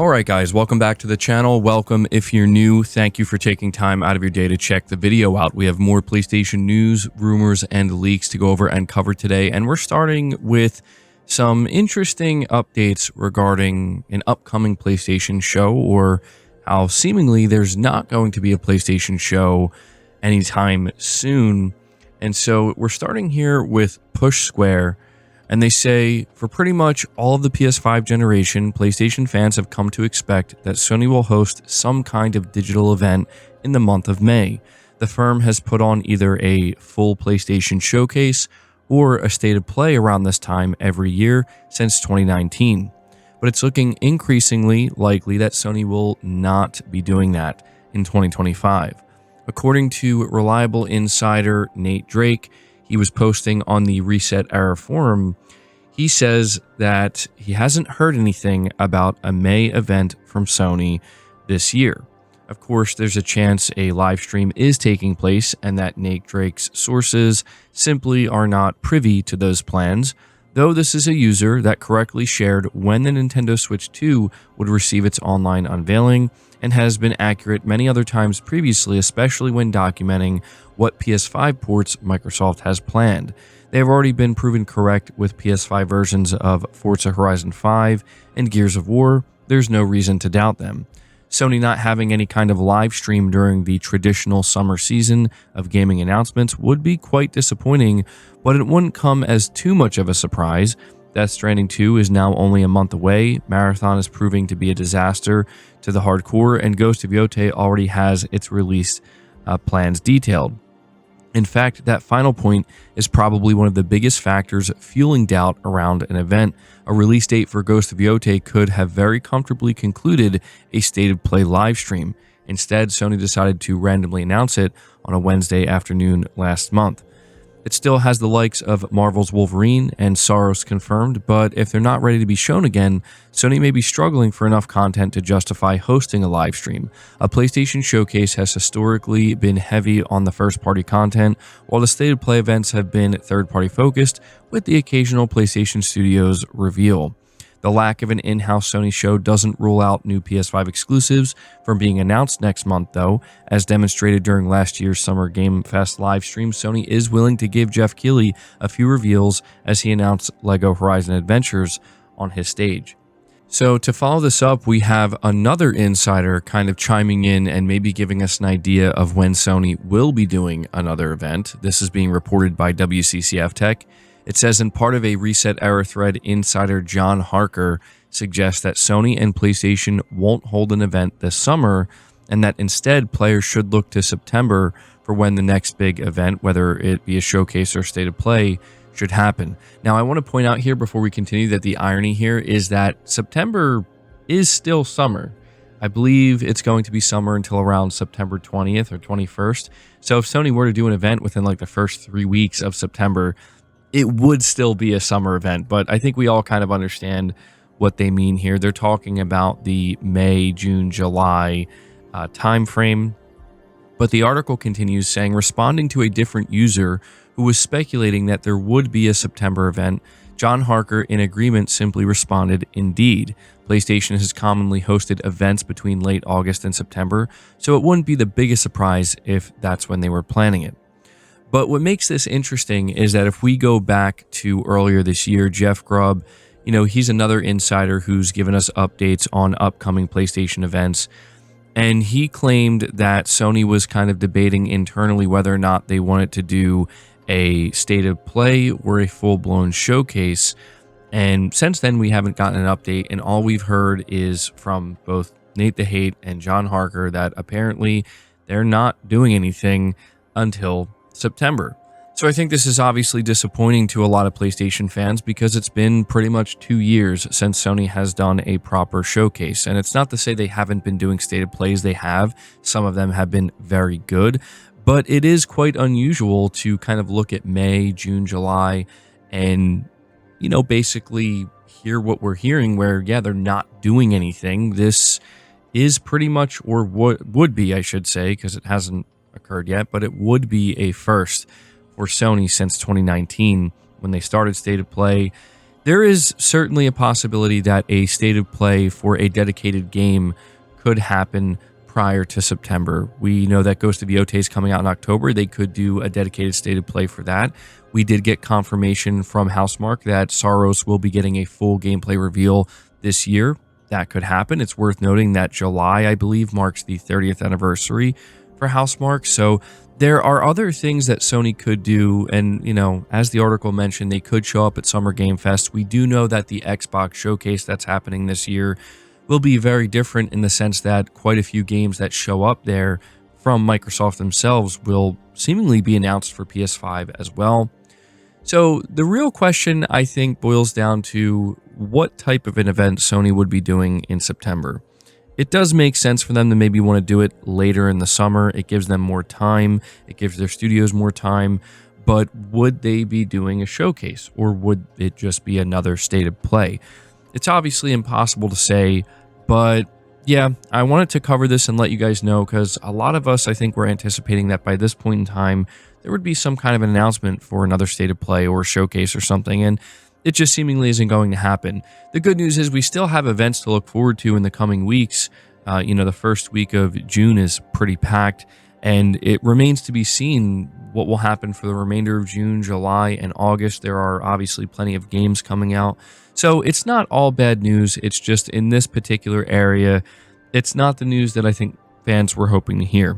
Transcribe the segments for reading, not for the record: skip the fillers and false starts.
Alright guys, welcome back to the channel. Welcome if you're new. Thank you for taking time out of your day to check the video out. We have more PlayStation news, rumors, and leaks to go over and cover today. And we're starting with some interesting updates regarding an upcoming PlayStation show, or how seemingly there's not going to be a PlayStation show anytime soon. And so we're starting here with Push Square. And they say, for pretty much all of the PS5 generation, PlayStation fans have come to expect that Sony will host some kind of digital event in the month of May. The firm has put on either a full PlayStation showcase or a state of play around this time every year since 2019. But it's looking increasingly likely that Sony will not be doing that in 2025. According to reliable insider Nate Drake, he was posting on the Reset Era forum. He says that he hasn't heard anything about a May event from Sony this year. Of course, there's a chance a live stream is taking place and that Nate Drake's sources simply are not privy to those plans, though this is a user that correctly shared when the Nintendo Switch 2 would receive its online unveiling and has been accurate many other times previously, especially when documenting what PS5 ports Microsoft has planned. They have already been proven correct with PS5 versions of Forza Horizon 5 and Gears of War. There's no reason to doubt them. Sony not having any kind of live stream during the traditional summer season of gaming announcements would be quite disappointing, but it wouldn't come as too much of a surprise. Death Stranding 2 is now only a month away, Marathon is proving to be a disaster to the hardcore, and Ghost of Yotei already has its release plans detailed. In fact, that final point is probably one of the biggest factors fueling doubt around an event. A release date for Ghost of Yotei could have very comfortably concluded a State of Play live stream. Instead, Sony decided to randomly announce it on a Wednesday afternoon last month. It still has the likes of Marvel's Wolverine and Soros confirmed, but if they're not ready to be shown again, Sony may be struggling for enough content to justify hosting a live stream. A PlayStation showcase has historically been heavy on the first-party content, while the State of Play events have been third-party focused, with the occasional PlayStation Studios reveal. The lack of an in-house Sony show doesn't rule out new PS5 exclusives from being announced next month, though. As demonstrated during last year's Summer Game Fest live stream, Sony is willing to give Jeff Keighley a few reveals as he announced LEGO Horizon Adventures on his stage. So to follow this up, we have another insider kind of chiming in and maybe giving us an idea of when Sony will be doing another event. This is being reported by WCCF Tech. It says in part of a Reset Era thread, insider John Harker suggests that Sony and PlayStation won't hold an event this summer, and that instead players should look to September for when the next big event, whether it be a showcase or State of Play, should happen. Now, I want to point out here before we continue that the irony here is that September is still summer. I believe it's going to be summer until around September 20th or 21st. So if Sony were to do an event within like the first 3 weeks of September, it would still be a summer event, but I think we all kind of understand what they mean here. They're talking about the May, June, July time frame. But the article continues saying, responding to a different user who was speculating that there would be a September event, John Harker, in agreement, simply responded, indeed. PlayStation has commonly hosted events between late August and September, so it wouldn't be the biggest surprise if that's when they were planning it. But what makes this interesting is that if we go back to earlier this year, Jeff Grubb, he's another insider who's given us updates on upcoming PlayStation events. And he claimed that Sony was kind of debating internally whether or not they wanted to do a State of Play or a full-blown showcase. And since then, we haven't gotten an update. And all we've heard is from both Nate the Hate and John Harker that apparently they're not doing anything until September. So I think this is obviously disappointing to a lot of PlayStation fans because it's been pretty much 2 years since Sony has done a proper showcase. And it's not to say they haven't been doing State of Plays, they have. Some of them have been very good, but it is quite unusual to kind of look at May, June, July, and, basically hear what we're hearing where, yeah, they're not doing anything. This is pretty much, or would be, I should say, because it hasn't occurred yet, but it would be a first for Sony since 2019 when they started State of Play. There is certainly a possibility that a state of play for a dedicated game could happen prior to September. We know that Ghost of Yotei is coming out in October. They could do a dedicated state of play for that. We did get confirmation from Housemarque that Saros will be getting a full gameplay reveal this year. That could happen. It's worth noting that July, I believe, marks the 30th anniversary for Housemarque. So there are other things that Sony could do, and, as the article mentioned, they could show up at Summer Game Fest. We do know that the Xbox showcase that's happening this year will be very different in the sense that quite a few games that show up there from Microsoft themselves will seemingly be announced for PS5 as well. So the real question, I think, boils down to what type of an event Sony would be doing in September. It does make sense for them to maybe want to do it later in the summer. It gives them more time. It gives their studios more time. But would they be doing a showcase, or would it just be another state of play? It's obviously impossible to say, but yeah, I wanted to cover this and let you guys know because a lot of us, I think, were anticipating that by this point in time, there would be some kind of an announcement for another state of play or showcase or something, and it just seemingly isn't going to happen. The good news is we still have events to look forward to in the coming weeks. The first week of June is pretty packed, and it remains to be seen what will happen for the remainder of June, July, and August. There are obviously plenty of games coming out. So it's not all bad news. It's just in this particular area, it's not the news that I think fans were hoping to hear.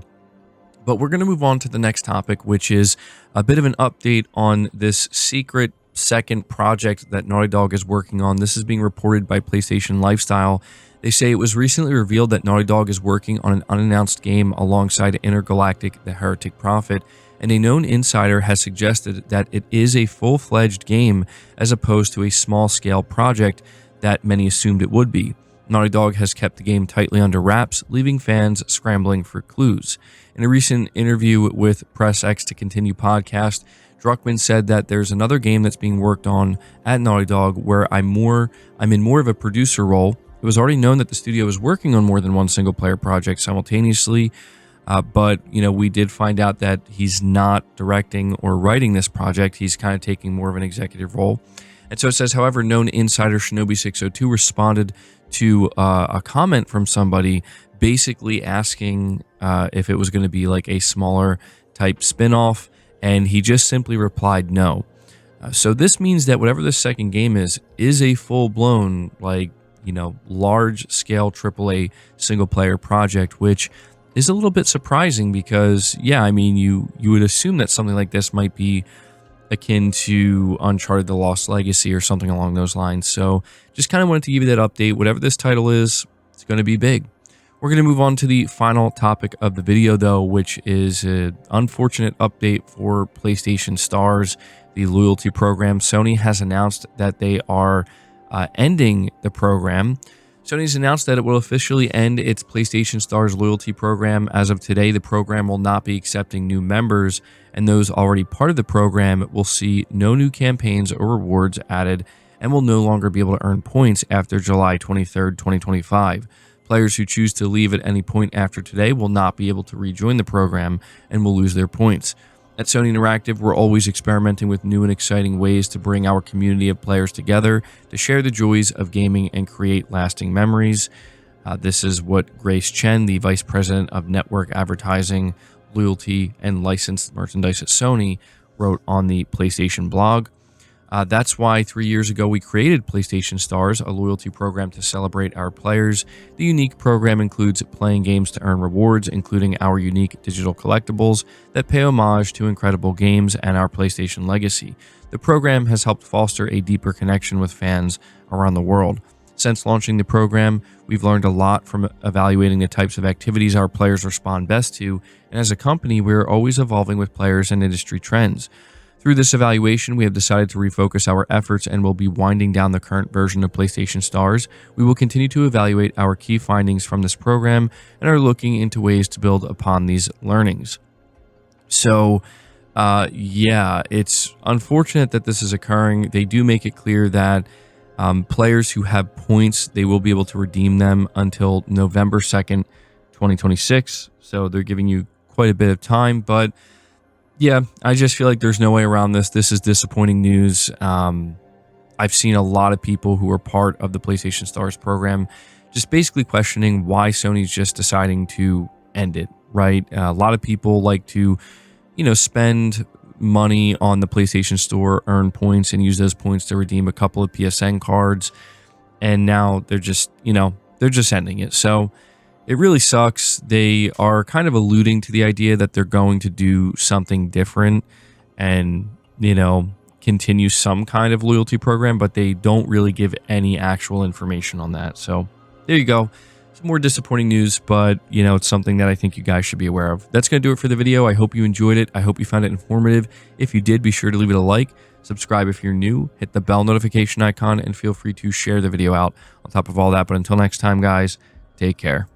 But we're going to move on to the next topic, which is a bit of an update on this secret second project that Naughty Dog is working on. This is being reported by PlayStation Lifestyle. They say it was recently revealed that Naughty Dog is working on an unannounced game alongside Intergalactic: The Heretic Prophet, and a known insider has suggested that it is a full-fledged game as opposed to a small-scale project that many assumed it would be. Naughty Dog has kept the game tightly under wraps, leaving fans scrambling for clues. In a recent interview with Press X to Continue podcast, Druckmann said that there's another game that's being worked on at Naughty Dog where I'm in more of a producer role. It was already known that the studio is working on more than one single-player project simultaneously, but we did find out that he's not directing or writing this project. He's kind of taking more of an executive role. And so it says, however, known insider Shinobi602 responded to a comment from somebody basically asking if it was going to be like a smaller type spin-off, and he just simply replied no. So this means that whatever this second game is a full-blown, large-scale AAA single-player project, which is a little bit surprising because, you would assume that something like this might be akin to Uncharted: The Lost Legacy or something along those lines. So just kind of wanted to give you that update. Whatever this title is, it's going to be big. We're going to move on to the final topic of the video, though, which is an unfortunate update for PlayStation Stars, the loyalty program. Sony has announced that they are ending the program. Sony's announced that it will officially end its PlayStation Stars loyalty program. As of today, the program will not be accepting new members, and those already part of the program will see no new campaigns or rewards added and will no longer be able to earn points after July 23rd, 2025. Players who choose to leave at any point after today will not be able to rejoin the program and will lose their points. At Sony Interactive, we're always experimenting with new and exciting ways to bring our community of players together, to share the joys of gaming and create lasting memories. This is what Grace Chen, the Vice President of Network Advertising, Loyalty, and Licensed Merchandise at Sony, wrote on the PlayStation blog. That's why 3 years ago we created PlayStation Stars, a loyalty program to celebrate our players. The unique program includes playing games to earn rewards, including our unique digital collectibles that pay homage to incredible games and our PlayStation legacy. The program has helped foster a deeper connection with fans around the world. Since launching the program, we've learned a lot from evaluating the types of activities our players respond best to, and as a company, we're always evolving with players and industry trends. Through this evaluation, we have decided to refocus our efforts and will be winding down the current version of PlayStation Stars. We will continue to evaluate our key findings from this program and are looking into ways to build upon these learnings. So, it's unfortunate that this is occurring. They do make it clear that players who have points, they will be able to redeem them until November 2nd, 2026. So they're giving you quite a bit of time, but yeah, I just feel like there's no way around this. This is disappointing news. I've seen a lot of people who are part of the PlayStation Stars program just basically questioning why Sony's just deciding to end it, right? A lot of people like to, spend money on the PlayStation Store, earn points, and use those points to redeem a couple of PSN cards. And now they're just, they're just ending it. So it really sucks. They are kind of alluding to the idea that they're going to do something different and, continue some kind of loyalty program, but they don't really give any actual information on that. So there you go. Some more disappointing news, but it's something that I think you guys should be aware of. That's going to do it for the video. I hope you enjoyed it. I hope you found it informative. If you did, be sure to leave it a like, subscribe if you're new, hit the bell notification icon, and feel free to share the video out on top of all that. But until next time, guys, take care.